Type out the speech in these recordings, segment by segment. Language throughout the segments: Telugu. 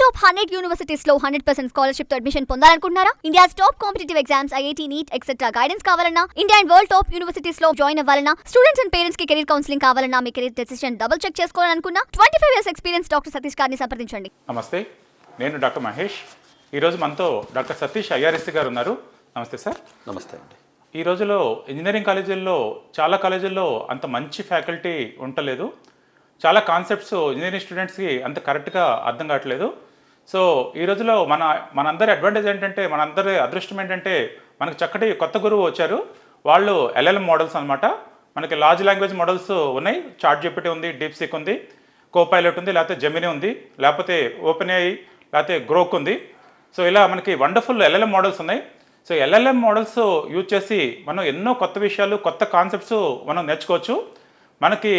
టాప్ 100 యూనివర్సిటీస్ లో 100% స్కాలర్షిప్ తో అడ్మిషన్ పొందాలనుకుంటున్నారా? India's top competitive exams, IIT, NEET etcetera guidance కావాలన్నా, India and world top universities లో జాయిన్ అవ్వాలన్నా, స్టూడెంట్స్ అండ్ పేరెంట్స్ కి కెరీర్ కౌన్సిలింగ్ కావాలన్నా, మీ కెరీర్ డెసిషన్ డబుల్ చెక్ చేసుకోవాలనుకున్నా 25 ఇయర్స్ ఎక్స్పీరియన్స్ డాక్టర్ సతీష్ గారిని సంప్రదించండి. నమస్తే, నేను డాక్టర్ మహేష్. ఈరోజు మనతో డాక్టర్ సతీష్ ఐఆర్ఎస్సీ గారు ఉన్నారు. నమస్తే సార్. నమస్తే అండి. ఈ రోజులో ఇంజనీరింగ్ కాలేజీల్లో చాలా కాలేజీల్లో అంత మంచి ఫ్యాకల్టీ ఉండలేదు. చాలా కాన్సెప్ట్స్ ఇంజనీరింగ్ స్టూడెంట్స్కి అంత కరెక్ట్గా అర్థం కావట్లేదు. సో ఈ రోజులో మనందరి అడ్వాంటేజ్ ఏంటంటే, మనందరి అదృష్టం ఏంటంటే, మనకు చక్కటి కొత్త గురువు వచ్చారు. వాళ్ళు ఎల్ఎల్ఎం మోడల్స్ అనమాట. మనకి లార్జ్ లాంగ్వేజ్ మోడల్స్ ఉన్నాయి. చాట్ జీపీటీ ఉంది, డీప్సీక్ ఉంది, కోపైలట్ ఉంది, లేకపోతే జెమినీ ఉంది, లేకపోతే ఓపెన్ ఏఐ, లేకపోతే గ్రోక్ ఉంది. సో ఇలా మనకి వండర్ఫుల్ ఎల్ఎల్ఎం మోడల్స్ ఉన్నాయి. సో ఎల్ఎల్ఎం మోడల్స్ యూజ్ చేసి మనం ఎన్నో కొత్త విషయాలు, కొత్త కాన్సెప్ట్స్ మనం నేర్చుకోవచ్చు. మనకి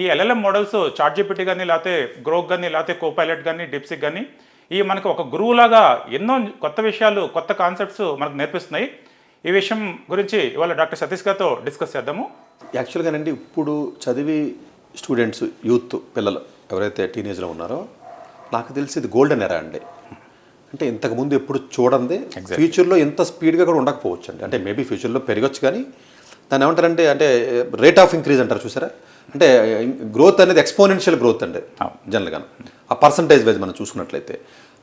ఈ ఎల్ఎల్ఎం మోడల్స్ చాట్ జీపీటీ కానీ, లేకపోతే గ్రోక్ కానీ, లేకపోతే కోపైలట్ కానీ, డీప్సీక్ కానీ, ఇవి మనకు ఒక గురువులాగా ఎన్నో కొత్త విషయాలు, కొత్త కాన్సెప్ట్స్ మనకు నేర్పిస్తున్నాయి. ఈ విషయం గురించి ఇవాళ డాక్టర్ సతీష్ గారితో డిస్కస్ చేద్దాము. యాక్చువల్గానండి, ఇప్పుడు చదివి స్టూడెంట్స్, యూత్ పిల్లలు ఎవరైతే టీనేజ్లో ఉన్నారో, నాకు తెలిసి ఇది గోల్డెన్ ఎరా అండి. అంటే ఇంతకుముందు ఎప్పుడు చూడండి, ఫ్యూచర్లో ఇంత స్పీడ్గా కూడా ఉండకపోవచ్చు అండి. అంటే మేబీ ఫ్యూచర్లో పెరగచ్చు, కానీ దాన్ని ఏమంటారంటే, అంటే రేట్ ఆఫ్ ఇంక్రీజ్ అంటారు చూసారా, అంటే గ్రోత్ అనేది ఎక్స్పోనెన్షియల్ గ్రోత్ అండి జనరల్గా. ఆ పర్సంటేజ్ వైజ్ మనం చూసుకున్నట్లయితే,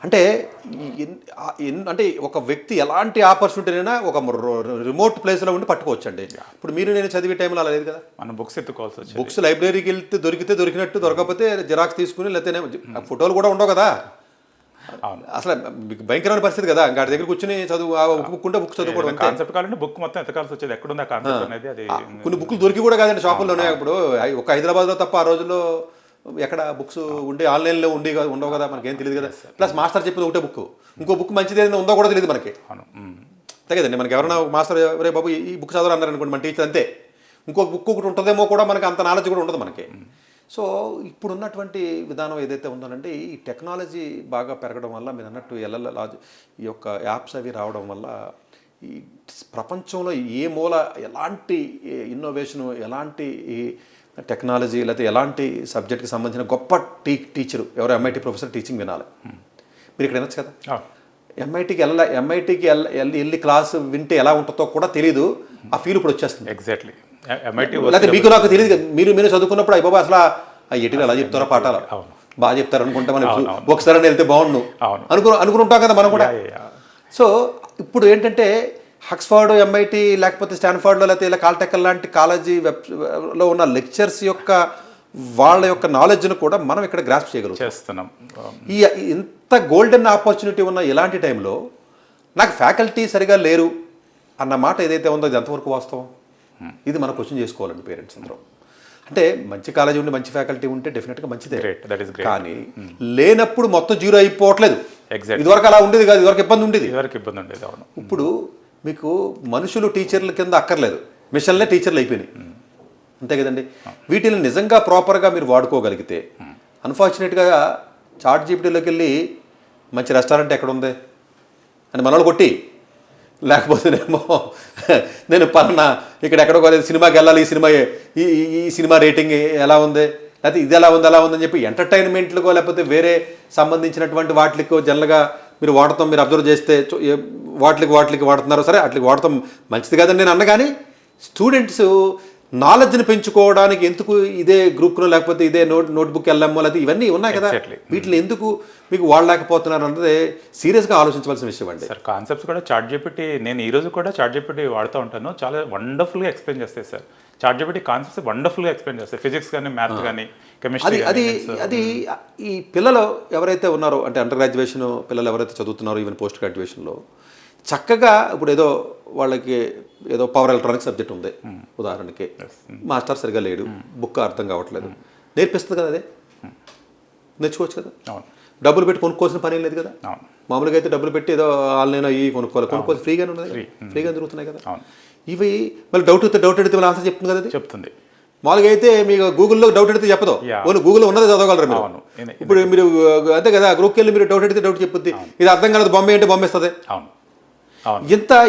అంటే అంటే ఒక వ్యక్తి ఎలాంటి ఆపర్చునిటీ అయినా ఒక రిమోట్ ప్లేస్లో ఉండి పట్టుకోవచ్చు అండి. ఇప్పుడు మీరు నేను చదివే టైంలో అలా లేదు కదా. మనం బుక్స్ ఎత్తుకోవాల్సి వచ్చింది. బుక్స్ లైబ్రరీకి వెళ్తే దొరికితే దొరికినట్టు, దొరకకపోతే జిరాక్స్ తీసుకుని, లేకపోతే ఫోటోలు కూడా ఉండవు కదా. అసలు మీకు భయంకరమైన పరిస్థితి కదా. ఇంకా దగ్గర కూర్చొని చదువు, బుక్ ఉంటే బుక్ చదువుకోవడం. కాన్సెప్ట్ కావాలంటే బుక్ మొత్తం ఎత్తకాల్సి వచ్చేది. ఎక్కడుంది ఆ కాన్సెప్ట్ అనేది. అది కొన్ని బుక్లు దొరికి కూడా కాదండి షాపుల్లోనే. ఇప్పుడు ఒక హైదరాబాద్లో తప్ప ఆ రోజుల్లో ఎక్కడ బుక్స్ ఉండి, ఆన్లైన్లో ఉండవు కదా, మనకేం తెలియదు కదా. ప్లస్ మాస్టర్ చెప్పింది ఒకటే బుక్, ఇంకో బుక్ మంచిది ఏదైనా ఉందో కూడా తెలియదు మనకి. అంతే కదండి. మనకి ఎవరైనా మాస్టర్ రే బాబు ఈ బుక్ చదవరు అన్నారు అనుకోండి, మన టీచర్ అంతే. ఇంకో బుక్ ఒకటి ఉంటుందేమో కూడా, మనకి అంత నాలెడ్జ్ కూడా ఉండదు మనకి. సో ఇప్పుడున్నటువంటి విధానం ఏదైతే ఉందోనంటే, ఈ టెక్నాలజీ బాగా పెరగడం వల్ల, మీరు అన్నట్టు ఈ యొక్క యాప్స్ అవి రావడం వల్ల, ఈ ప్రపంచంలో ఏ మూల ఎలాంటి ఇన్నోవేషను, ఎలాంటి టెక్నాలజీ, లేకపోతే ఎలాంటి సబ్జెక్ట్కి సంబంధించిన గొప్ప టీచరు ఎవరో ఎంఐటీ ప్రొఫెసర్ టీచింగ్ వినాలి. మీరు ఇక్కడ వినొచ్చు కదా. ఎంఐటీకి వెళ్ళి క్లాస్ వింటే ఎలా ఉంటుందో కూడా తెలియదు. ఆ ఫీల్ ఇప్పుడు వచ్చేస్తుంది. ఎగ్జాక్ట్లీ. లేకపోతే మీకు నాకు తెలియదు. మీరు చదువుకున్నప్పుడు అయ్యి బాబా అసలు ఆ ఎటులు ఎలా చెప్తారో పాఠాలు బాగా చెప్తారు అనుకుంటే, మనం ఒకసారి వెళ్తే బాగుండు అనుకుని ఉంటాం కదా మనం కూడా. సో ఇప్పుడు ఏంటంటే, ఆక్స్ఫర్డ్, ఎంఐటీ, లేకపోతే స్టాన్ఫర్డ్లో, లేకపోతే ఇలా కాల్టెక్ లాంటి కాలేజీ వెబ్లో ఉన్న లెక్చర్స్ యొక్క వాళ్ళ యొక్క నాలెడ్జ్ను కూడా మనం ఇక్కడ గ్రాస్ప్ చేయగలుగుతాం. ఈ ఇంత గోల్డెన్ ఆపర్చునిటీ ఉన్న ఇలాంటి టైంలో నాకు ఫ్యాకల్టీ సరిగా లేరు అన్న మాట ఏదైతే ఉందో, ఇది ఎంతవరకు వాస్తవం? ఇది మనం క్వశ్చన్ చేసుకోవాలండి పేరెంట్స్ అందరూ. అంటే మంచి కాలేజీ ఉండి, మంచి ఫ్యాకల్టీ ఉంటే డెఫినెట్గా మంచిదే, కానీ లేనప్పుడు మొత్తం జీరో అయిపోవట్లేదు. ఇదివరకు అలా ఉండేది కాదు. ఇదివరకు ఇబ్బంది ఉండేది. ఇప్పుడు మీకు మనుషులు టీచర్ల కింద అక్కర్లేదు, మిషన్లే టీచర్లు అయిపోయినాయి. అంతే కదండి. వీటిని నిజంగా ప్రాపర్గా మీరు వాడుకోగలిగితే, అన్ఫార్చునేట్గా చాట్ జీపీటీలోకి వెళ్ళి మంచి రెస్టారెంట్ ఎక్కడ ఉంది అని మనల్ని కొట్టి, లేకపోతేనేమో నేను పలానా ఇక్కడ ఎక్కడో సినిమాకి వెళ్ళాలి, ఈ సినిమా రేటింగ్ ఎలా ఉంది, లేకపోతే ఇది ఎలా ఉంది, అలా ఉందని చెప్పి ఎంటర్టైన్మెంట్లకో, లేకపోతే వేరే సంబంధించినటువంటి వాటికో జనరల్గా మీరు వాడతాం. మీరు అబ్జర్వ్ చేస్తే వాటికి వాడుతున్నారు. సరే, వాటికి వాడతాం మంచిది కాదని నేను అన్న, కానీ స్టూడెంట్స్ నాలెడ్జ్ని పెంచుకోవడానికి ఎందుకు ఇదే గ్రూప్ను, లేకపోతే ఇదే నోట్బుక్ వెళ్ళామో, లేకపోతే ఇవన్నీ ఉన్నాయి కదా, వీటిని ఎందుకు మీకు వాడలేకపోతున్నారు అన్నది సీరియస్గా ఆలోచించవలసిన విషయం అండి. సార్, కాన్సెప్ట్స్ కూడా చాట్ జీపీటీ, నేను ఈ రోజు కూడా చాట్ జీపీటీ వాడుతూ ఉంటాను. చాలా వండర్ఫుల్గా ఎక్స్ప్లెయిన్ చేస్తాయి సార్. చాట్ జీపీటీ కాన్సెప్ట్స్ వండర్ఫుల్గా ఎక్స్ప్లెయిన్ చేస్తాయి. ఫిజిక్స్ కానీ, మ్యాథ్స్ కానీ, కెమిస్ట్రీ. అది ఈ పిల్లలు ఎవరైతే ఉన్నారో, అంటే అండర్ గ్రాడ్యుయేషన్ పిల్లలు ఎవరైతే చదువుతున్నారో, ఈవెన్ పోస్ట్ గ్రాడ్యుయేషన్లో చక్కగా, ఇప్పుడు ఏదో వాళ్ళకి ఏదో పవర్ ఎలక్ట్రానిక్స్ సబ్జెక్ట్ ఉంది ఉదాహరణకి, మాస్టర్ సరిగా లేడు, బుక్ అర్థం కావట్లేదు, నేర్పిస్తుంది కదా, అదే నేర్చుకోవచ్చు కదా. డబ్బులు పెట్టి కొనుక్కోవాల్సిన పని లేదు కదా. మామూలుగా అయితే డబ్బులు పెట్టి ఏదో ఆన్లైన్ అయ్యి కొనుక్కోవాలి ఫ్రీగానే ఉన్నది, ఫ్రీగా దొరుకుతున్నాయి కదా. ఇవి మళ్ళీ డౌట్ అడిగితే మళ్ళీ ఆన్సర్ చెప్తుంది కదా, అది చెప్తుంది. మామూలుగా అయితే మీకు గూగుల్లో డౌట్ అడిగితే చెప్పదు, ఓన్లీ గూగుల్లో ఉన్నది చదవగలరు మీరు. ఇప్పుడు మీరు అంతే కదా, గ్రూప్కి వెళ్ళి మీరు డౌట్ అడిగితే డౌట్ చెప్పుద్ది. ఇది అర్థం కాలేదు, బొమ్మ అంటే బొమ్మ ఇస్తుంది.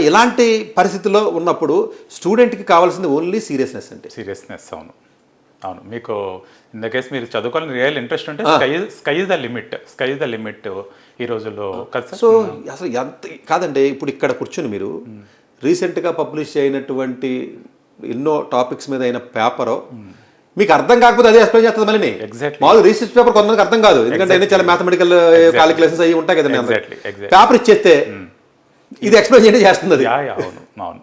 ఇలాంటి పరిస్థితుల్లో ఉన్నప్పుడు స్టూడెంట్కి కావాల్సింది ఓన్లీ సీరియస్నెస్. అంటే సీరియస్నెస్. అవును. అవును. మీకు ఇన్ ద కేస్ మీరు చదువుకోవాలని రియల్ ఇంట్రెస్ట్ ఉంటే స్కై ఇస్ ద లిమిట్ ఈ రోజుల్లో కదా సార్. సో అసలు ఎంత కాదండి, ఇప్పుడు ఇక్కడ కూర్చొని మీరు రీసెంట్గా పబ్లిష్ అయినటువంటి ఎన్నో టాపిక్స్ మీద అయిన పేపరు మీకు అర్థం కాకపోతే అదే ఎక్స్ప్లెయిన్ చేస్తుంది మళ్ళీ. Exactly. మామూలు రీసెర్చ్ పేపర్ కొంతమందికి అర్థం కాదు, ఎందుకంటే అన్ని చాలా మ్యాథమెటికల్ కాలిక్యులేషన్స్ అవి ఉంటాయి కదండి. Exactly. పేపర్ ఇచ్చేస్తే ఇది ఎక్స్ప్లెయిన్ చేయడం చేస్తుంది అది. అవును అవును.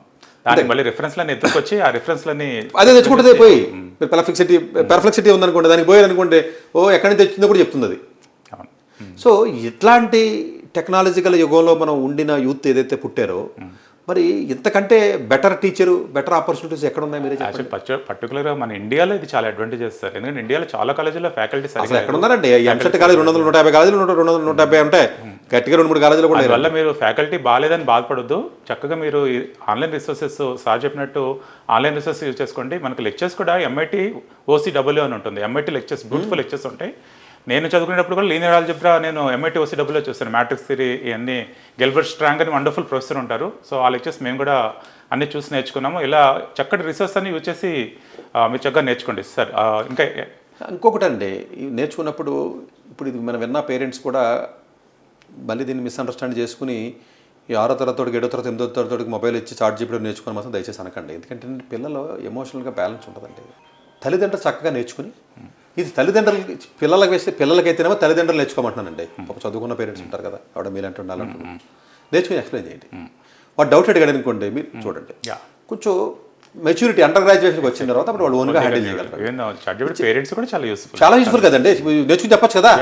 దానికి మళ్ళీ రిఫరెన్స్లని ఎత్తుకొచ్చి ఆ రిఫరెన్స్లని అదే తెచ్చుకుంటుంది పోయి. పెర్ఫెక్సిటీ ఉందనుకోండి, దానికి పోయారనుకోండి, ఓ ఎక్కడి నుంచి తెచ్చిందో కూడా చెప్తుంది అది. అవును. సో ఇట్లాంటి టెక్నాలజికల్ యుగంలో మనం ఉండిన యూత్ ఏదైతే పుట్టారో, మరి ఇంతకంటే బెటర్ టీచరు, బెటర్ ఆపర్చునిటీస్ ఎక్కడ ఉన్నాయి మీరే చెప్పండి. పర్టికులర్గా మన ఇండియాలో ఇది చాలా అడ్వాంటేజెస్ సార్. ఎందుకంటే ఇండియాలో చాలా కాలేజీలో ఫ్యాకల్టీ అసలు ఎక్కడ ఉన్నారండి? ఎంసెట్ కాలేజ్ 200, 150 కాలేజీలు 200, 150 ఉంటాయి, గట్టిగా 2-3 కాలేజీలు కూడా. వల్ల మీరు ఫ్యాకల్టీ బాగాలేదని బాధపడొద్దు. చక్కగా మీరు ఆన్లైన్ రిసోర్సెస్ సార్ చెప్పినట్టు ఆన్లైన్ రిసోర్సెస్ యూజ్ చేసుకోండి. మనకు లెక్చర్స్ కూడా MIT OCW అని ఉంటుంది. MIT లెక్చర్స్ బ్యూటిఫుల్ లెక్చర్స్ ఉంటాయి. నేను చదువుకునేటప్పుడు కూడా లీనియర్ ఆల్జీబ్రా నేను MIT OCW చూస్తాను. మ్యాట్రిక్స్ థియరీ ఇవన్నీ గెల్బర్ట్ స్ట్రాంగ్ అని వండర్ఫుల్ ప్రొఫెసర్ ఉంటారు. సో ఆ లెక్చర్స్ మేము కూడా అన్ని చూసి నేర్చుకున్నాము. ఇలా చక్కటి రిసోర్స్ అన్ని యూజ్ చేసి మీరు చక్కగా నేర్చుకోండి సార్. ఇంకా ఇంకొకటి అండి, నేర్చుకున్నప్పుడు ఇప్పుడు ఇది మనం విన్న పేరెంట్స్ కూడా మళ్ళీ దీన్ని మిస్అండర్స్టాండ్ చేసుకుని ఈ 6వ తరగతి 7వ తరగతి 8వ తరగతికి మొబైల్ ఇచ్చి చాట్ జీపీటీ నేర్చుకుని మాత్రం దయచేసి అనకండి. ఎందుకంటే పిల్లలు ఎమోషనల్గా బ్యాలెన్స్ ఉంటుందండి. తల్లిదండ్రులు చక్కగా నేర్చుకుని, ఇది తల్లిదండ్రులు పిల్లలకి వేస్తే పిల్లలకైతేనేమో తల్లిదండ్రులు నేర్చుకోమంటున్నానండి. ఒక చదువుకున్న పేరెంట్స్ ఉంటారు కదా, ఆవిడ మీలంటూ ఉండాలంటూ నేర్చుకుని ఎక్స్ప్లెయిన్ చేయండి. వాడు డౌట్ అడిగాడు అనుకోండి, మీరు చూడండి కొంచెం మెచ్యూరిటీ అండర్ గ్రాడ్యుయేషన్కి వచ్చిన తర్వాత అప్పుడు వాళ్ళు ఓన్గా హ్యాండిల్ చేయగలరు. పేరెంట్స్ కూడా చాలా యూస్ఫుల్ కదండి, నేర్చుకుని చెప్పచ్చు కదా.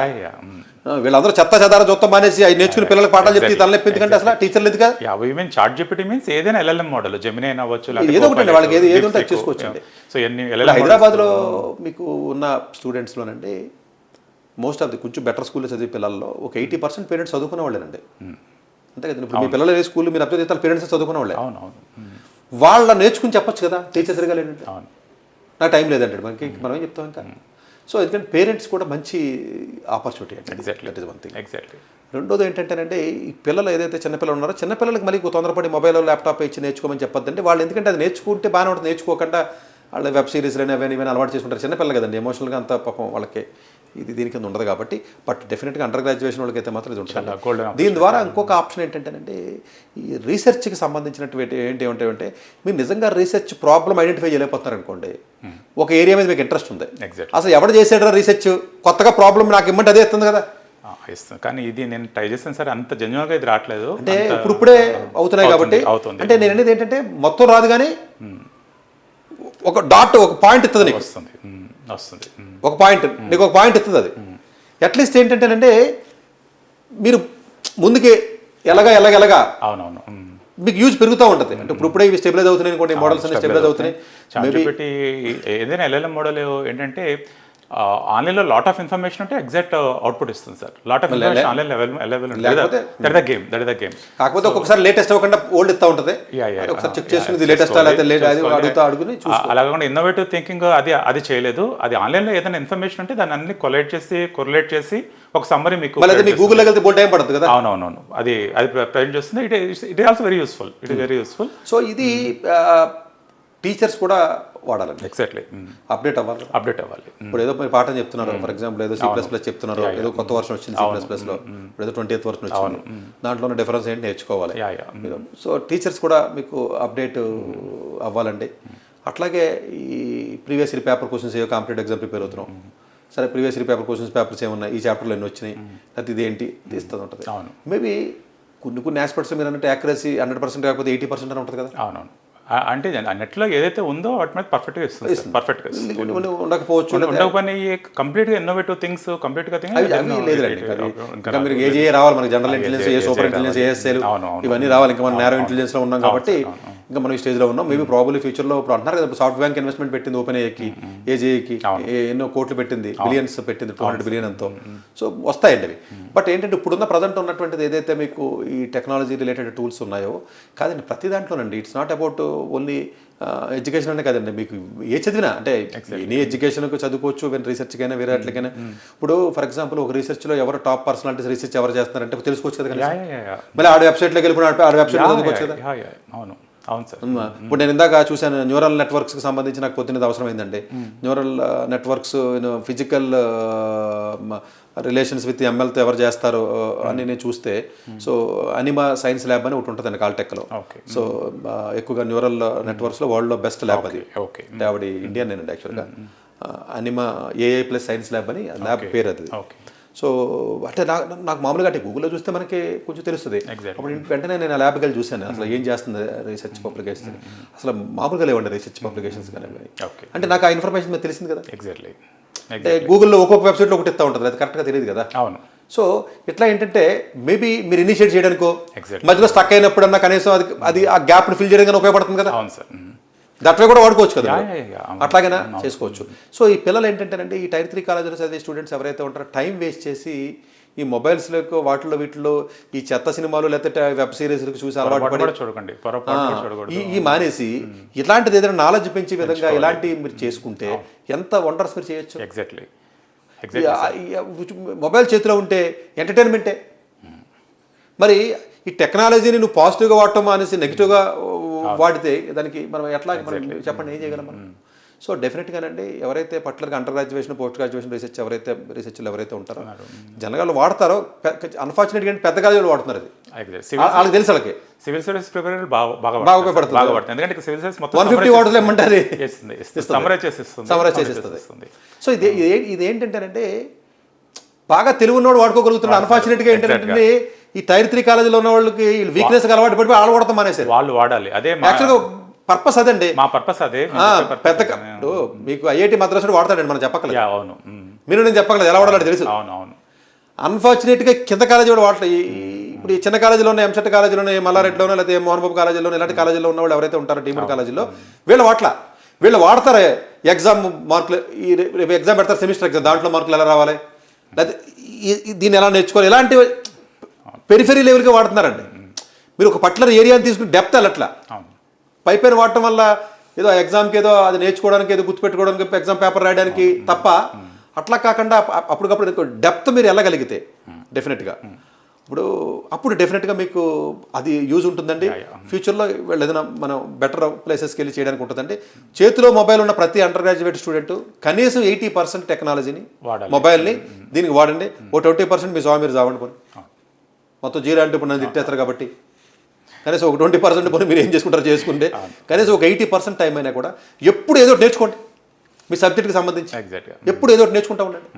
వీళ్ళందరూ చెత్త చెదారా చూస్తాం మానేసి అవి నేర్చుకుని పిల్లలకు పాఠాలు చెప్తే తనలేపు, ఎందుకంటే అసలు టీచర్లు ఎందుకు చాట్ జీపీటీ మీన్స్ ఏదైనా LLM మోడల్ జెమినీ అయినా అవ్వచ్చు, ఏదో ఒకటి వాళ్ళకి ఏది ఉంటే చూసుకోవచ్చండి. సో హైదరాబాద్లో మీకు ఉన్న స్టూడెంట్స్లోనండి మోస్ట్ ఆఫ్ ది కొంచెం బెటర్ స్కూల్లో చదివే పిల్లల్లో ఒక 80% పేరెంట్స్ చదువుకునే వాళ్ళేనండి. అంతే కదండి. ఇప్పుడు మీ పిల్లలు ఏ స్కూల్ మీరు అబ్జర్వ్ చేస్తే పేరెంట్స్ చదువుకునే వాళ్ళే. వాళ్ళ నేర్చుకుని చెప్పచ్చు కదా, టీచర్ సరిగా లేదంటే నాకు టైం లేదంటే మనం ఏం చెప్తాం ఇంకా. సో ఎందుకంటే పేరెంట్స్ కూడా మంచి ఆపర్చునిటీ అండి. That is one thing. రెండోది ఏంటంటేనంటే ఈ పిల్లలు ఏదైతే చిన్నపిల్లలు ఉన్నారో చిన్నపిల్లలకి మళ్ళీ తొందరపడి మొబైల్ ల్యాప్టాప్ ఇచ్చి నేర్చుకోమని చెప్పొద్దండి. వాళ్ళు ఎందుకంటే అది నేర్చుకుంటే బాగానే ఉంటుంది, నేర్చుకోకుండా వాళ్ళ వెబ్ సిరీస్లు అవన్నీ అలవాటు చేసుకుంటారు. చిన్నపిల్లలు కదండి, ఎమోషనల్గా అంత పాపం వాళ్ళకి ఇది దీని కింద ఉండదు కాబట్టి. బట్ డెఫినెట్గా అండర్ గ్రాడ్యుయేషన్ వాళ్ళకి అయితే మాత్రం ఇది ఉంటుంది. దీని ద్వారా ఇంకొక ఆప్షన్ ఏంటంటేనంటే ఈ రీసెర్చ్కి సంబంధించినటువంటి ఏంటంటే మీరు నిజంగా రీసెర్చ్ ప్రాబ్లం ఐడెంటిఫై చేయలేకపోతున్నారు అనుకోండి, ఒక ఏరియా మీద మీకు ఇంట్రెస్ట్ ఉంది, అసలు ఎవరు చేసాడరా రీసెర్చ్, కొత్తగా ప్రాబ్లం నాకు ఇమ్మంటే అదే ఇస్తుంది కదా. ఇస్తాను, కానీ ఇది నేను ట్రై చేస్తాను సార్, అంత జెన్యున్గా ఇది రావట్లేదు. అంటే ఇప్పుడే అవుతున్నాయి కాబట్టి. అంటే నేను అనేది ఏంటంటే మొత్తం రాదు కానీ ఒక డాట్ ఒక పాయింట్ ఇస్తుంది నీకు, వస్తుంది ఒక పాయింట్ నీకు ఒక పాయింట్ ఇస్తుంది. అది అట్లీస్ట్ ఏంటంటేనంటే మీరు ముందుకి ఎలాగా అవునవును మీకు యూజ్ పెరుగుతూ ఉంటుంది. అంటే ఇప్పుడే ఇవి స్టెబిలైజ్ అవుతున్నాయి అనుకోండి, మోడల్స్ అన్ని స్టెబిలైజ్ అవుతున్నాయి. ఏదైనా LLM మోడల్ ఏంటంటే ఆన్లైన్లో లాట్ ఆఫ్ ఇన్ఫర్మేషన్ ఉంటే ఎగ్జాక్ట్ అవుట్పుట్ ఇస్తుంది sir. Lot of information online available ఉంటుంది. That is the game. కాకపోతే ఒక్కొక్కసారి లేటెస్ట్ అవ్వకుండా ఓల్డ్ ఇస్తూ ఉంటుంది. ఒకసారి చెక్ చేసుకుని లేటెస్ట్ అడుగుని అలా కాకుండా ఇన్నోవేటివ్ థింకింగ్ అది చేయలేదు. అది ఆన్లైన్లో ఏదైనా ఇన్ఫర్మేషన్ ఉంటే దాన్ని అన్ని కొరిలేట్ చేసి ఒక సమ్మరీ మీకు గూగుల్లో వెళ్తే బోల్ టైం పడుతుంది కదా. అవునవును, అది ప్రజెంట్ చేస్తుంది. It also very useful. So ఇది టీచర్స్ కూడా వాడాలండి. ఎగ్జాక్ట్లీ అప్డేట్ అవ్వాలి. ఇప్పుడు ఏదో మీరు పాఠం చెప్తున్నారు, ఫర్ ఎగ్జాంపుల్ ఏదో C++ చెప్తున్నారు, ఏదో కొత్త వర్షన్ వచ్చింది C++లో, ఇప్పుడు ఏదో 20th వర్షన్ వచ్చింది, దాంట్లో ఉన్న డిఫరెన్స్ ఏంటి నేర్చుకోవాలి. సో టీచర్స్ కూడా మీకు అప్డేట్ అవ్వాలండి. అట్లాగే ఈ ప్రీవియస్ ఇయర్ పేపర్ క్వశ్చన్స్ ఏవో కాంపిటేటివ్ ఎగ్జామ్ ప్రిపేర్ అవుతున్నాం, సరే ప్రీవియస్ ఇయర్ పేపర్స్ ఏమున్నాయి, ఈ చాప్టర్లో ఎన్ని వచ్చినాయి, అది ఇదేంటి తీస్తూ ఉంటుంది. మేబీ కొన్ని ఆస్పెక్ట్స్ మీరు అన్నట్టు యాక్యురసీ 100% కాకపోతే 80% అని ఉంటుంది కదా. అవునవును, అంటే నెట్లో ఏదైతే ఉందో వాటి మీద పర్ఫెక్ట్గా ఇస్తుంది. పర్ఫెక్ట్గా ఉండకపోవచ్చు, ఉండకపోయినా కంప్లీట్గా ఇన్నోవేటివ్ థింగ్స్ కంప్లీట్గా మీరు ఏజే రావాలి మనకి, జనరల్ ఇంటెలిజెన్స్, ఏ సూపర్ ఇంటెలిజెన్స్, ఏఎస్ఎల్ ఇవన్నీ రావాలి. ఇంకా మనం నేరో ఇంటెలిజెన్స్లో ఉన్నాం కాబట్టి ఇంకా మనం ఈ స్టేజ్లో ఉన్నాం. మేబీ ప్రాబబ్లీ ఫ్యూచర్లో ఇప్పుడు అంటున్నారు కదా, సాఫ్ట్ బ్యాంక్ ఇన్వెస్ట్మెంట్ పెట్టింది OpenAIకి, ఏజేఐకి ఎన్నో కోట్లు పెట్టింది, బిలియన్స్ పెట్టింది, 200 బిలియన్ ఎంతో. సో వస్తాయండి అవి. బట్ ఏంటంటే ఇప్పుడున్న ప్రజెంట్ ఉన్నటువంటిది ఏదైతే మీకు ఈ టెక్నాలజీ రిలేటెడ్ టూల్స్ ఉన్నాయో కాదండి, ప్రతి దాంట్లోనండి it's not about only education అనే కదండి. మీకు ఏ చదివినా అంటే ఎనీ ఎడ్యుకేషన్కి చదువుకోవచ్చు, రీసెర్చ్కైనా వేరే వాటికైనా. ఇప్పుడు ఫర్ ఎగ్జాంపుల్ ఒక రీసెర్చ్లో ఎవరు టాప్ పర్సనాలిటీస్ రీసెర్చ్ ఎవరు చేస్తున్నారంటే తెలుసుకోవచ్చు కదా. మళ్ళీ ఆడ వెబ్సైట్లోకి వెళ్ళిపోయి ఆడ వెబ్సైట్లో చదువుకోవచ్చు కదా. అవును సార్. ఇప్పుడు నేను ఇందాక చూశాను న్యూరల్ నెట్వర్క్స్కి సంబంధించి నాకు పొద్దున్నది అవసరం అయిందండి. Neural networks physical relations with ఎంఎల్తో ఎవరు చేస్తారు అని నేను చూస్తే, సో అనిమా సైన్స్ ల్యాబ్ అని ఒకటి ఉంటుందండి కాల్టెక్లో. సో ఎక్కువగా న్యూరల్ నెట్వర్క్స్లో వరల్డ్లో బెస్ట్ ల్యాబ్ అది. ఆవిడ ఇండియన్ నేనండి యాక్చువల్గా. Anima AI plus science lab అని ల్యాబ్ పేరు అది. సో అంటే నాకు మామూలుగా అంటే గూగుల్లో చూస్తే మనకి కొంచెం తెలుస్తుంది. అప్పుడు వెంటనే నేను ఆ ల్యాబ్కి వెళ్ళి చూశాను అసలు ఏం చేస్తుంది రీసెర్చ్ పబ్లికేషన్. అసలు మామూలుగా లేవండి రీసెర్చ్ పబ్లికేషన్స్ కానీ. అంటే నాకు ఆ ఇన్ఫర్మేషన్ మీద తెలిసింది కదా. ఎగ్జాక్ట్లీ. అంటే గూగుల్లో ఒక్కొక్క వెబ్సైట్లో ఒకటి ఇస్తూ ఉంటుంది, అది కరెక్ట్గా తెలియదు కదా. అవును. సో ఇట్లా ఏంటంటే మేబీ మీరు ఇనిషియేట్ చేయడానికో మధ్యలో స్టక్ అయినప్పుడన్నా కనీసం అది ఆ గ్యాప్ని ఫిల్ చేయడానికి ఉపయోగపడుతుంది కదా. అవును సార్. దట్వే కూడా వాడుకోవచ్చు కదా, అట్లాగైనా చేసుకోవచ్చు. సో ఈ పిల్లలు ఏంటంటేనండి, ఈ టైర్ 3 కాలేజీలో చదివే స్టూడెంట్స్ ఎవరైతే ఉంటారో టైం వేస్ట్ చేసి ఈ మొబైల్స్లో వాటిలో వీటిలో ఈ చెత్త సినిమాలు లేకపోతే వెబ్ సిరీస్లకు చూసి అలవాటు పడి చూడకండి, ఈ మానేసి ఇలాంటిది ఏదైనా నాలెడ్జ్ పెంచే విధంగా ఇలాంటి మీరు చేసుకుంటే ఎంత వండర్స్ మీరు చేయొచ్చు. ఎగ్జాక్ట్లీ. మొబైల్ చేతిలో ఉంటే ఎంటర్టైన్మెంటే. మరి ఈ టెక్నాలజీని నువ్వు పాజిటివ్గా వాడటం అనేసి నెగిటివ్గా వాడితే దానికి మనం ఎట్లా మనం చెప్పండి, ఏం చేయగలం మనం. సో డెఫినెట్గానండి ఎవరైతే పర్టికులర్గా అండర్ గ్రాడ్యుయేషన్ పోస్ట్ గ్రాడ్యుయేషన్ రీసెర్చ్లు ఎవరైతే ఉంటారో జనరల్గా వాడతారో, అన్ఫార్చునేట్గా పెద్ద కాలేజీలు వాడుతున్నారు. అది వాళ్ళకి తెలుసు, వాళ్ళకి సివిల్ సర్వీస్ ప్రిపేర్ బాగా ఉపయోగపడుతుంది. ఎందుకంటే సివిల్ సర్వీస్ 150 వాటర్లు ఏమంటారు సమరైజ్ చేసేస్తుంది. సో ఇది ఏంటంటేనంటే బాగా తెలివి ఉన్నవాడు వాడుకోగలుగుతున్నాడు. అన్ఫార్చునేట్గా ఏంటంటే ఈ టైర్ 3 కాలేజీలో ఉన్న వాళ్ళకి వీక్నెస్ అలవాటు పడిపోయి వాళ్ళు వాడతాం మానేసారు. వాళ్ళు వాడాలి, అదే యాక్చువల్గా పర్పస్ అదండి. మా పర్పస్ అదే. పెద్ద మీకు ఐఐటి మద్రాసు వాడతాడండి, మనం చెప్పక్కలేదు. అవును, మీరు నేను చెప్పక్కలేదు, ఎలా వాడాలి తెలుసు. అవును అవును. అన్ఫార్చునేట్గా కింద కాలేజీ వాడు వాడలేదు. ఇప్పుడు ఈ చిన్న కాలేజీలో ఉన్న ఎంసెట్ కాలేజీలో మల్లారెడ్డిలోనో లేకపోతే మోహన్ బాబు కాలేజీలో ఇలాంటి కాలేజీలో ఉన్న వాళ్ళు ఎవరైతే ఉంటారో డీమ్డ్ కాలేజీలో వీళ్ళు వాడతారు. ఎగ్జామ్ మార్కులు రేపు ఎగ్జామ్ పెడతారు, సెమిస్టర్ ఎగ్జామ్, దాంట్లో మార్కులు ఎలా రావాలి, లేకపోతే దీన్ని ఎలా నేర్చుకోవాలి, ఇలాంటి పెరిఫెరీ లెవెల్గా వాడుతున్నారండి. మీరు ఒక పర్టికులర్ ఏరియాని తీసుకుని డెప్త్ వెళ్ళట్లా. పైపైన వాడటం వల్ల ఏదో ఎగ్జామ్కి ఏదో అది నేర్చుకోవడానికి ఏదో గుర్తుపెట్టుకోవడానికి ఎగ్జామ్ పేపర్ రాయడానికి తప్ప అట్లా కాకుండా అప్పటికప్పుడు డెప్త్ మీరు వెళ్ళగలిగితే అప్పుడు డెఫినెట్గా మీకు అది యూజ్ ఉంటుందండి. ఫ్యూచర్లో వీళ్ళు ఏదైనా మనం బెటర్ ప్లేసెస్కి వెళ్ళి చేయడానికి ఉంటుందండి. చేతిలో మొబైల్ ఉన్న ప్రతి అండర్ గ్రాడ్యుయేట్ స్టూడెంట్ కనీసం 80% టెక్నాలజీని మొబైల్ని దీనికి వాడండి. ఓ 20% మీ స్వామి మీరు చావండి పోనీ, మొత్తం 0 అంటే ఇప్పుడు నన్ను తిట్టేస్తారు కాబట్టి కనీసం ఒక 20% పోనీ మీరు ఏం చేసుకుంటారో చేసుకుంటే కనీసం ఒక 80% టైం అయినా కూడా ఎప్పుడు ఏదో నేర్చుకోండి. మీ సబ్జెక్ట్కి సంబంధించి ఎప్పుడు ఏదో నేర్చుకుంటా ఉండండి.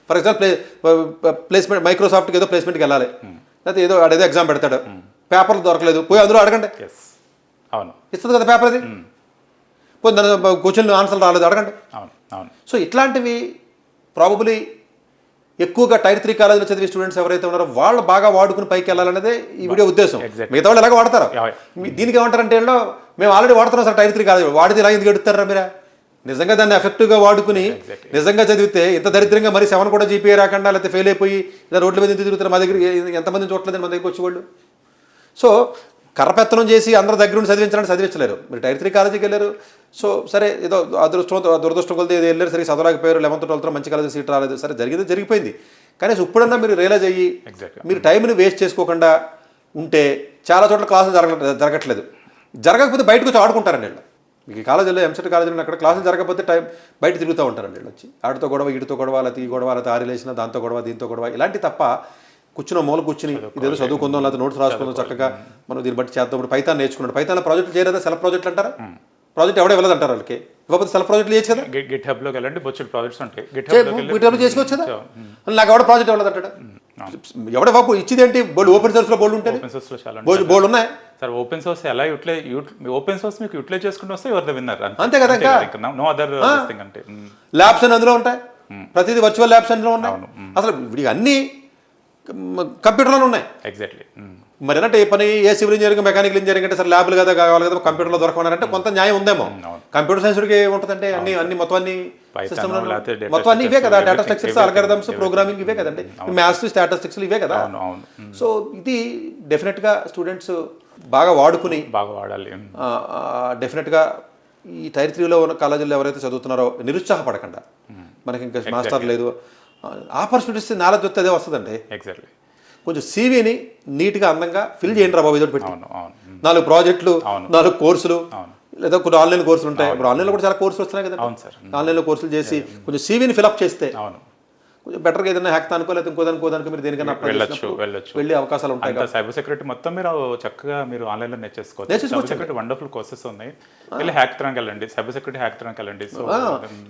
ఫర్ ఎగ్జాంపుల్ ప్లేస్మెంట్ మైక్రోసాఫ్ట్కి ఏదో ప్లేస్మెంట్కి వెళ్ళాలి, లేకపోతే ఏదో అదేదో ఎగ్జామ్ పెడతాడు, పేపర్లు దొరకలేదు, పోయి అందులో అడగండి, ఇస్తుంది కదా పేపర్ అది. పోయి దాని క్వశ్చన్ ఆన్సర్లు రాలేదు, అడగండి. సో ఇట్లాంటివి ప్రాబబ్లీ ఎక్కువగా టైర్ 3 కాలేజీలో చదివే స్టూడెంట్స్ ఎవరైతే ఉన్నారో వాళ్ళు బాగా వాడుకుని పైకి వెళ్ళాలనేదే ఈ వీడియో ఉద్దేశం. మిగతా వాళ్ళు ఎలాగ వాడతారు, దీనికి ఏమంటారంటే మేము ఆల్రెడీ వాడుతున్నాం సార్ టైర్ 3 కాలేజీ, వాడితే ఇలా ఎందుకు ఎడుతారా మీరా? నిజంగా దాన్ని ఎఫెక్టివ్గా వాడుకుని నిజంగా చదివితే ఇంత దరిద్రంగా మరి 7 కూడా జీపీఏ రాకుండా లేకపోతే ఫెయిల్ అయిపోయి ఇలా రోడ్ల మీద తిరుగుతారు. మా దగ్గర ఎంతమంది చూడలేదండి మన దగ్గర వచ్చేవాళ్ళు. సో కర్రపెత్తనం చేసి అందరి దగ్గర ఉండి చదివించలేరు. మీరు టైర్ 3 కాలేజీకి వెళ్ళారు, సో సరే ఏదో దురదృష్టం కొలితే ఏదో వెళ్ళారు, సరే చదవలేకపోయారు, 11th 12th మంచి కాలేజీ సీట్ రాలేదు, సరే జరిగింది జరిగిపోయింది. కానీ ఇప్పుడన్నా మీరు రియలైజ్ అయ్యి మీరు టైంని వేస్ట్ చేసుకోకుండా ఉంటే చాలా చోట్ల క్లాసులు జరగట్లేదు. జరగకపోతే బయటకు వచ్చి ఆడుకుంటారండి వీళ్ళు. మీకు కాలేజీలో ఎంసెట్ కాలేజీలో అక్కడ క్లాసులు జరగకపోతే బయట తిరుగుతూ ఉంటారండి వీళ్ళు వచ్చి. ఆడితో గొడవ, ఈడితో గొడవ, లేకపోతే ఈ గొడవ, లేకపోతే ఆ రిలేషన్, దాంతో గొడవ, దీంతో గొడవ, ఇలాంటి తప్ప కూర్చున్న మూల కూర్చుని ఇదేదో చదువుకుందాం, లేకపోతే నోట్స్ రాసుకుందాం, చక్కగా మనం దీన్ని బట్టి చేద్దాం. ఇప్పుడు పైథాన్ నేర్చుకున్నాడు, పైథాన్లో ప్రాజెక్టులు చేయలేదా? సెల్ఫ్ ప్రాజెక్టులు అంటారా? ప్రాజెక్ట్ ఎవడే వెళ్ళదు అంటారు వాళ్ళకి. ఇవ్వకపోతే సెల్ఫ్ ప్రాజెక్టులు చేయొచ్చు కదా, గిట్ హబ్లోకి వెళ్ళండి, బొచ్చెడు ప్రాజెక్ట్స్ ఉంటాయి, గిట్ హబ్లో చేసుకోవచ్చు కదా. నాకు ఎవడ ప్రాజెక్ట్ వెళ్ళదు అంటాడు. ఎవడ బాబు ఇచ్చింది ఏంటి? బోల్డ్ ఓపెన్ సోర్స్లో బోల్డ్ ఉంటాయి, బోల్డ్ ఉన్నాయి సార్. ఓపెన్ సోర్స్ ఎలా ఓపెన్ సోర్స్ మీకు యూటిలైజ్ చేసుకుంటూ వస్తే యువర్ ద విన్నర్, అంతే కదా. No other thing. అంటే ల్యాబ్స్ అని అందులో ఉంటాయి, ప్రతిదీ వర్చువల్ ల్యాబ్స్ అందులో ఉన్నాయి. అసలు వీడికి అన్ని కంప్యూటర్లో ఉన్నాయి. ఎగ్జాక్ట్లీ. మరి అంటే పని ఏ సివిల్ ఇంజనీరింగ్, మెకానికల్ ఇంజనీరింగ్ అంటే సార్ ల్యాబ్లు కదా కావాలి కదా, కంప్యూటర్లో దొరకమన్నారంటే కొంత న్యాయం ఉందేమో. కంప్యూటర్ సైన్స్కి ఏముంటుందంటే అన్ని మొత్తం అన్ని సిస్టమ్ మొత్తం అన్ని ఇవే కదా, డేటా స్ట్రక్చర్స్, అల్గారిథమ్స్, ప్రోగ్రామింగ్ ఇవే కదండి, మ్యాథ్స్, స్టాటిస్టిక్స్ ఇవే కదా. సో ఇది డెఫినెట్గా స్టూడెంట్స్ బాగా వాడుకుని బాగా వాడాలి. డెఫినెట్గా ఈ టైర్ 3లో ఉన్న కాలేజీల్లో ఎవరైతే చదువుతున్నారో నిరుత్సాహపడకుండా, మనకి ఇంకా మాస్టర్ లేదు, ఆపర్చునిటీస్ నాలెడ్జ్ వస్తే అదే వస్తుందండి. ఎగ్జాక్ట్లీ. కొంచెం సీవీని నీట్గా అందంగా ఫిల్ చేయండి రా బాబు ఇదొకటి పెట్టి. అవును అవును 4 ప్రాజెక్టులు, 4 కోర్సులు, అవును. లేదా కొన్ని ఆన్లైన్ కోర్సులు ఉంటాయి. ఇప్పుడు ఆన్లైన్లో కూడా చాలా కోర్సులు వస్తున్నాయి కదా. అవును సార్. ఆన్లైన్లో కోర్సులు చేసి కొంచెం సీవీని ఫిల్అప్ చేస్తే అవును కొంచెం బెటర్గా ఏదైనా హ్యాక్ అనుకో లేదా ఇంకోదానికి మీరు దేనికైనా అప్లై వెళ్ళొచ్చు వెళ్ళే అవకాశాలు ఉంటాయి. సైబర్ సెక్యూరిటీ మొత్తం మీరు చక్కగా మీరు ఆన్లైన్లో నేర్చేసుకోవచ్చు. సైబర్ సెక్యూరిటీ వండర్ఫుల్ కోర్సెస్ ఉన్నాయి. వెళ్ళి హ్యాకథాన్కి వెళ్ళండి, సైబర్ సెక్యూరిటీ హ్యాకథాన్కి వెళ్ళండి. సో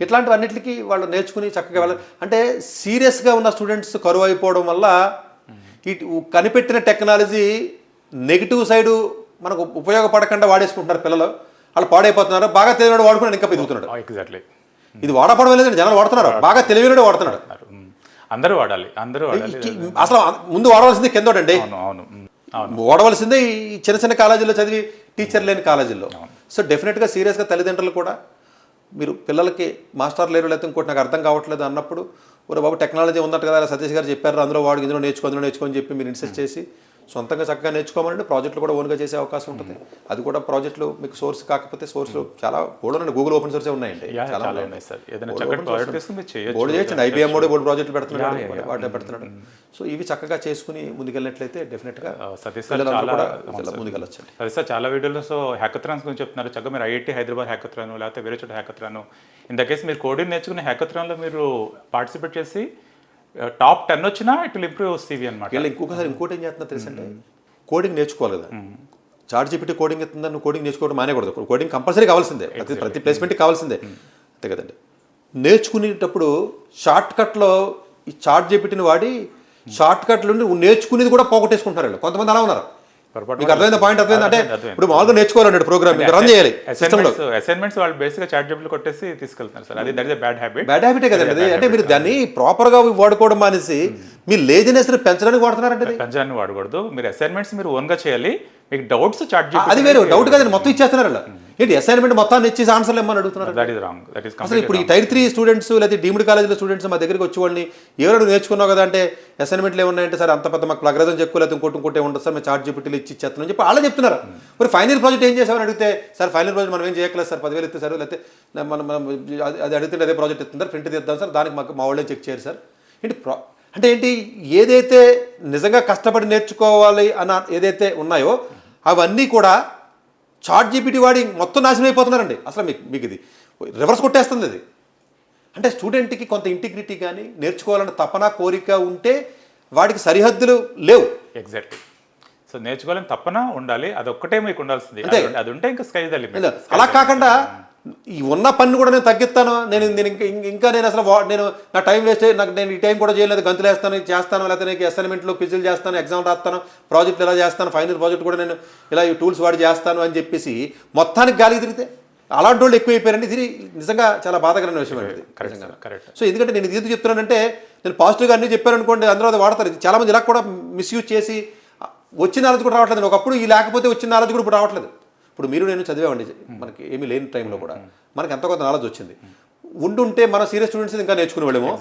ఇట్లాంటివన్నిటికీ వాళ్ళు నేర్చుకుని చక్కగా వెళ్ళాలి. అంటే సీరియస్గా ఉన్న స్టూడెంట్స్ కరువు అయిపోవడం వల్ల ఇటు కనిపెట్టిన టెక్నాలజీ నెగిటివ్ సైడు మనకు ఉపయోగపడకుండా వాడేసుకుంటున్నారు పిల్లలు. వాళ్ళు పాడైపోతున్నారు. బాగా తెలియనివాడు వాడుకున్నాడు ఇంకా పెరుగుతున్నాడు. ఎగ్జాక్ట్లీ. ఇది వాడపడడం లేదండి, జనాలు వాడుతున్నారు. బాగా తెలియనివాడు వాడుతున్నాడు. అందరూ వాడాలి, అందరూ వాడాలి. అసలు ముందు వాడవలసిందే కిందోడండి. అవును వాడవలసిందే ఈ చిన్న చిన్న కాలేజీల్లో చదివి టీచర్ లేని కాలేజీల్లో. సో డెఫినెట్గా సీరియస్గా తల్లిదండ్రులు కూడా మీరు పిల్లలకి మాస్టర్ లేరు లేకపోతే ఇంకోటి నాకు అర్థం కావట్లేదు అన్నప్పుడు, ఒరే బాబు టెక్నాలజీ ఉన్నట్టు కదా సతీష్ గారు చెప్పారు, అందులో వాడు ఇందులో నేర్చుకో అని చెప్పి మీరు ఇన్సిస్ట్ చేసి సొంతంగా చక్కగా నేర్చుకోమని ప్రాజెక్టులు కూడా ఓన్గా చేసే అవకాశం ఉంటుంది. అది కూడా ప్రాజెక్టులు మీకు సోర్స్ కాకపోతే సోర్స్లు చాలా బోర్డు గూగుల్ ఓపెన్ సోర్సే ఉన్నాయండి. చాలా ఉన్నాయి సార్. బోర్డు చేయొచ్చండి. IBM కూడా బోర్డు ప్రాజెక్టులు పెడుతున్నాడు, వాటిలో పెడుతున్నాడు. సో ఇవి చక్కగా చేసుకుని ముందుకెళ్ళినట్లయితే డెఫినెట్గా ముందుకెళ్ళొచ్చండి. అదే సార్, చాలా వీడియోలో హ్యాకథాన్స్ గురించి చెప్తున్నారు. చక్కగా మీరు IIT హైదరాబాద్ హ్యాకథాన్ లేకపోతే వేరే చోట హ్యాకథాన్, ఇన్ ద కేసు మీరు కోడింగ్ నేర్చుకునే హ్యాకథాన్లో మీరు పార్టిసిపేట్ చేసి టాప్ 10 వచ్చినా ఇట్ విల్ ఇంప్రూవ్ CV అనమాట. ఇంకోటి ఏం చేస్తున్నా తెలుసంటే, కోడింగ్ నేర్చుకోవాలి కదా. ChatGPT కోడింగ్ ఇస్తుందా, నువ్వు కోడింగ్ నేర్చుకోవడం మానేకూడదు. కోడింగ్ కంపల్సరీ కావాల్సిందే, ప్రతి ప్లేస్మెంట్కి కావాల్సిందే, అంతే కదండి. నేర్చుకునేటప్పుడు షార్ట్ కట్లో ఈ ChatGPTని వాడి షార్ట్ కట్లు నేర్చుకునేది కూడా పోగొట్టేసుకుంటున్నారు వాళ్ళు. కొంతమంది అలా ఉన్నారు. మీకు అర్థమైంది పాయింట్? అర్థమైంది అంటే ఇప్పుడు మామూలుగా నేర్చుకోవాలండి ప్రోగ్రామ్ రన్ చేయాలి. అసైన్మెంట్స్ వాళ్ళు బేసిక్గా ChatGPT కొట్టేసి తీసుకెళ్తున్నారు సార్. అది that is a bad habit. Bad హ్యాబిటే కదండి. అంటే మీరు దాన్ని ప్రాపర్గా వాడుకోవడం మానేసి మీ లేజినెస్ పెంచడానికి వాడుతున్నారంటే పెంచడానికి వాడకూడదు. మీరు అసైన్మెంట్స్ మీరు ఓన్గా చేయాలి. మీకు డౌట్స్ ChatGPT అది వేరు డౌట్ కదండి, మొత్తం ఇచ్చేస్తున్నారు అలా. ఏంటి అసైన్మెంట్ మొత్తాన్ని ఇచ్చేసి ఆన్సర్లు ఏమని అడుగుతున్నారు? అసలు ఇప్పుడు ఈ Tier 3 స్టూడెంట్స్ లేదా డీమ్డ్ కాలేజీలో స్టూడెంట్స్ మా దగ్గరికి వచ్చి వాళ్ళని ఎవరు నేర్చుకున్నావు కదా అంటే అసైన్మెంట్లు ఏమున్నాయంటే సార్ అంత పెద్ద మాకు ప్లగరిజం చెప్పుకోలేదు, ఇంకోటి ఉండదు సార్, మేము ChatGPTలో ఇచ్చేస్తున్నాం చెప్పి వాళ్ళే చెప్తున్నారు. మరి ఫైనల్ ప్రాజెక్ట్ ఏం చేసామని అడిగితే సార్ ఫైనల్ ప్రాజెక్ట్ మనం ఏం చేయట్లేదు సార్, 10,000 ఇస్తే సార్, లేకపోతే మనం అది అడిగితే అదే ప్రాజెక్ట్ ఇస్తుంది, ప్రింట్ తీద్దాం సార్, దానికి మా వాళ్ళే చెక్ చేయరు సార్. ఏంటి అంటే ఏంటి, ఏదైతే నిజంగా కష్టపడి నేర్చుకోవాలి అన్న ఏదైతే ఉన్నాయో అవన్నీ కూడా ChatGPT వాడి మొత్తం నాశనం అయిపోతున్నారండి. అసలు మీకు ఇది రివర్స్ కొట్టేస్తుంది అది. అంటే స్టూడెంట్కి కొంత ఇంటిగ్రిటీ కానీ నేర్చుకోవాలన్న తపన కోరిక ఉంటే వాడికి సరిహద్దులు లేవు. ఎగ్జాక్ట్లీ. సో నేర్చుకోవాలని తపన ఉండాలి, అది ఒక్కటే మీకు ఉండాల్సింది. అది ఉంటే ఇంకా స్కై ద లిమిట్. అలా కాకుండా ఈ ఉన్న పని కూడా నేను తగ్గిస్తాను, నేను ఇంకా నేను అసలు నేను నా టైం వేస్ట్, నేను ఈ టైం కూడా చేయలేదు, గంతులు వేస్తాను, చేస్తాను, లేకపోతే నేను అసైన్మెంట్లు క్విజులు చేస్తాను, ఎగ్జామ్ రాస్తాను, ప్రాజెక్టులు ఎలా చేస్తాను, ఫైనల్ ప్రాజెక్ట్ కూడా నేను ఇలా ఈ టూల్స్ వాడి చేస్తాను అని చెప్పేసి మొత్తానికి గాలికి తిరిగితే అలాంటి వాళ్ళు ఎక్కువైపోయారండి. ఇది నిజంగా చాలా బాధాకరమైన విషయం అండి. కరెక్ట్. సో ఎందుకంటే నేను ఇది చెప్తున్నానంటే నేను పాజిటివ్గా అన్నీ చెప్పాను అనుకోండి, అందరూ అది వాడతారు. చాలామంది ఇలా కూడా మిస్యూజ్ చేసి వచ్చిన నాలెడ్జ్ కూడా రావట్లేదు. ఒకప్పుడు ఈ లేకపోతే వచ్చిన నాలెడ్జ్ కూడా ఇప్పుడు రావట్లేదు. ఇప్పుడు మీరు నేను చదివామండి, మనకి ఏమీ లేని టైంలో కూడా మనకి ఎంతో కొంత నాలెడ్జ్ వచ్చింది. ఉండుంటే మన సీరియస్ స్టూడెంట్స్ ఇంకా నేర్చుకునే వాళ్ళేమో.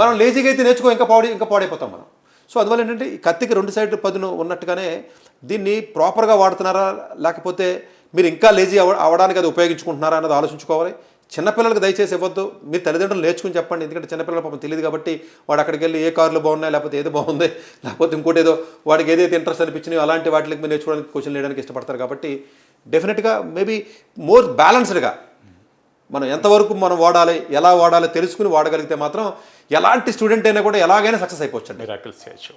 మనం లేజీగా అయితే నేర్చుకో ఇంకా పాడైపోతాం మనం. సో అందువల్ల ఏంటంటే ఈ కత్తికి 2 సైడ్లు పదును ఉన్నట్టుగానే దీన్ని ప్రాపర్గా వాడుతున్నారా లేకపోతే మీరు ఇంకా లేజీ అవ్వడానికి అది ఉపయోగించుకుంటున్నారా అన్నది ఆలోచించుకోవాలి. చిన్నపిల్లలకు దయచేసి ఇవ్వద్దు. మీరు తల్లిదండ్రులు నేర్చుకుని చెప్పండి. ఎందుకంటే చిన్నపిల్లల పాపం తెలియదు కాబట్టి వాడు అక్కడికి వెళ్ళి ఏ కార్లు బాగున్నాయి, లేకపోతే ఏది బాగుంది, లేకపోతే ఇంకోటి ఏదో వాడికి ఏదైతే ఇంట్రెస్ట్ అనిపించినాయో అలాంటి వాటికి మీరు నేర్చుకోవడానికి క్వశ్చన్ వేయడానికి ఇష్టపడతారు. కాబట్టి డెఫినెట్గా మేబీ మోర్ బ్యాలెన్స్డ్గా మనం ఎంతవరకు మనం వాడాలి, ఎలా వాడాలి తెలుసుకుని వాడగలిగితే మాత్రం ఎలాంటి స్టూడెంట్ అయినా కూడా ఎలాగైనా సక్సెస్ అయిపోవచ్చు. మిరాకిల్స్ చేయొచ్చు,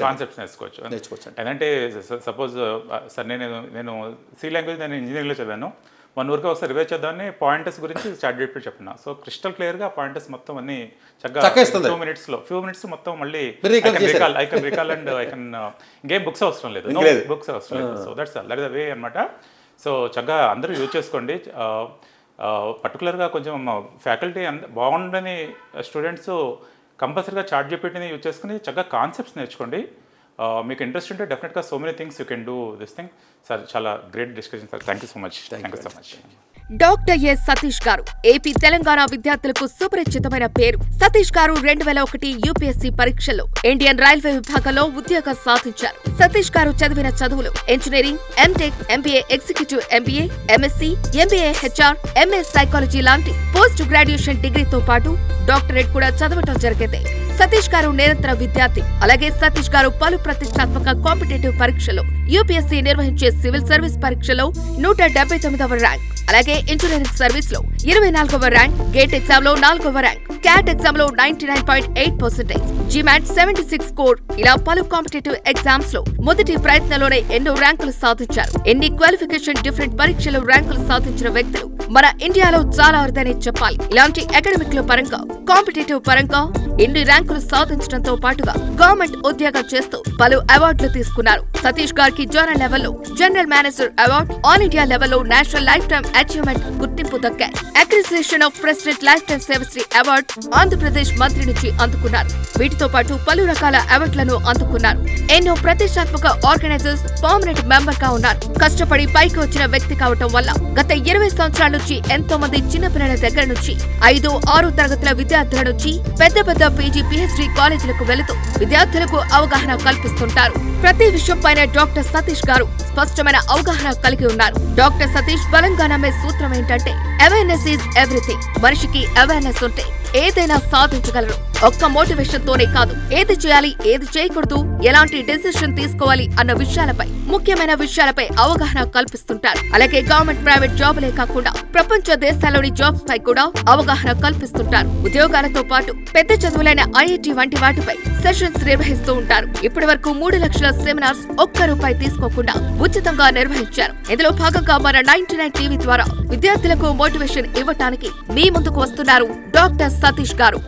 కాన్సెప్ట్స్ నేర్చుకోవచ్చు. ఏంటంటే సపోజ్ సార్ నేను సి లాంగ్వేజ్ నేను ఇంజనీరింగ్లో చదివాను. 1 వరకు ఒకసారి రివైజ్ చేద్దామని పాయింటర్స్ గురించి ChatGPT చెప్పిన. సో క్రిస్టల్ క్లియర్గా పాయింటర్స్ మొత్తం అన్ని చక్కగా ఫ్యూ మినిట్స్ మొత్తం మళ్ళీ I can recall and I can ఇంకేం బుక్స్ అవసరం లేదు. సో దట్స్ ద వే అనమాట. సో చక్కగా అందరూ యూజ్ చేసుకోండి. పర్టికులర్గా కొంచెం ఫ్యాకల్టీ బాగుండని స్టూడెంట్స్ కంపల్సరీగా ChatGPTని యూజ్ చేసుకుని చక్కగా కాన్సెప్ట్స్ నేర్చుకోండి. మీకు ఇంట్రెస్ట్ ఉంటే డెఫినెట్గా so many things you can do this thing. Sir చాలా great discussion sir. Thank you so much. Doctor S Satish గారు ఏపీ తెలంగాణ విద్యార్థులకు సుపరిచితమైన పేరు. సతీష్ గారు 2001 UPSC పరీక్షల్లో ఇండియన్ రైల్వే విభాగంలో ఉద్యోగం సాధించారు. సతీష్ గారు చదివిన చదువులు engineering, MTech, MBA executive MBA, MSc, MBA HR, MS psychology లాంటి పోస్ట్ గ్రాడ్యుయేషన్ డిగ్రీతో పాటు డాక్టరేట్ కూడా చదవటం జరిగింది. సతీష్ గారు నిరంతర విద్యార్థి. అలాగే సతీష్ గారు పలు ప్రతిష్టాత్మక కాంపిటేటివ్ పరీక్షలో యూపీఎస్సీ నిర్వహించే సివిల్ సర్వీస్ పరీక్షలో 179వ ర్యాంక్, అలాగే ఇంజనీరింగ్ సర్వీస్ లో 24వ ర్యాంక్, గేట్ ఎగ్జామ్ లో 4వ ర్యాంక్, క్యాట్ ఎగ్జామ్ లో 99.8%, జిమాట్ 76 స్కోర్, ఇలా పలు కాంపిటేటివ్ ఎగ్జామ్స్ లో మొదటి ప్రయత్నంలోనే ఎన్నో ర్యాంకులు సాధించారు. ఎన్ని క్వాలిఫికేషన్ డిఫరెంట్ పరీక్షలో ర్యాంకులు సాధించిన వ్యక్తులు మన ఇండియాలో చాలా అరుదనే చెప్పాలి. ఇలాంటి అకాడమిక్ లో పరంగా, కాంపిటేటివ్ పరంగా ఎన్ని ర్యాంకులు సాధించడంతో పాటుగా గవర్నమెంట్ ఉద్యోగం చేస్తూ పలు అవార్డులు తీసుకున్నారు. సతీష్ గారికి జోనల్ లెవెల్లో general manager award, all India లెవెల్లో నేషనల్ లైఫ్ టైమ్ అచీవ్మెంట్ గుర్తింపు దక్కాయి. అక్రిసియేషన్ of president life time Sevashri award Andhra Pradesh మంత్రి నుంచి అందుకున్నారు. వీటితో పాటు పలు రకాల అవార్డులను అందుకున్నారు. ఎన్నో ప్రతిష్టాత్మక ఆర్గనైజర్స్ పర్మనెంట్ మెంబర్ గా ఉన్నారు. కష్టపడి పైకి వచ్చిన వ్యక్తి కావటం వల్ల గత 20 సంవత్సరాల నుంచి ఎంతో మంది చిన్నపిల్లల దగ్గర నుంచి 5, 6 తరగతుల విద్యార్థుల నుంచి పెద్ద పెద్ద పీజీ, పీహెచ్డీ కాలేజీలకు వెళుతూ విద్యార్థులకు అవగాహన కల్పిస్తుంటారు. ప్రతి విషయం పైన డాక్టర్ సతీష్ గారు స్పష్టమైన అవగాహన కలిగి ఉన్నారు. డాక్టర్ సతీష్ బలంగా నమ్మే సూత్రం ఏంటంటే అవేర్నెస్ ఈజ్ ఎవ్రీథింగ్. మనిషికి అవేర్నెస్ ఉంటే ఏదైనా సాధించగలరు. ఒక్క మోటివేషన్ తోనే కాదు, ఏది చేయాలి, ఏది చేయకూడదు, ఎలాంటి డెసిషన్ తీసుకోవాలి అన్న విషయాలపై, ముఖ్యమైన విషయాలపై అవగాహన కల్పిస్తుంటారు. అలాగే గవర్నమెంట్, ప్రైవేట్ జాబులే కాకుండా ప్రపంచ దేశాల్లోని జాబ్స్ పై కూడా అవగాహన కల్పిస్తుంటారు. ఉద్యోగాలతో పాటు పెద్ద చదువులైన ఐఐటి వంటి వాటిపై సెషన్స్ నిర్వహిస్తూ ఉంటారు. ఇప్పటి వరకు 3 లక్షల సెమినార్స్ ₹1 తీసుకోకుండా ఉచితంగా నిర్వహించారు. ఇందులో భాగంగా మన 99 టీవీ ద్వారా విద్యార్థులకు మోటివేషన్ ఇవ్వటానికి మీ ముందుకు వస్తున్నారు డాక్టర్ సతీష్ గారు.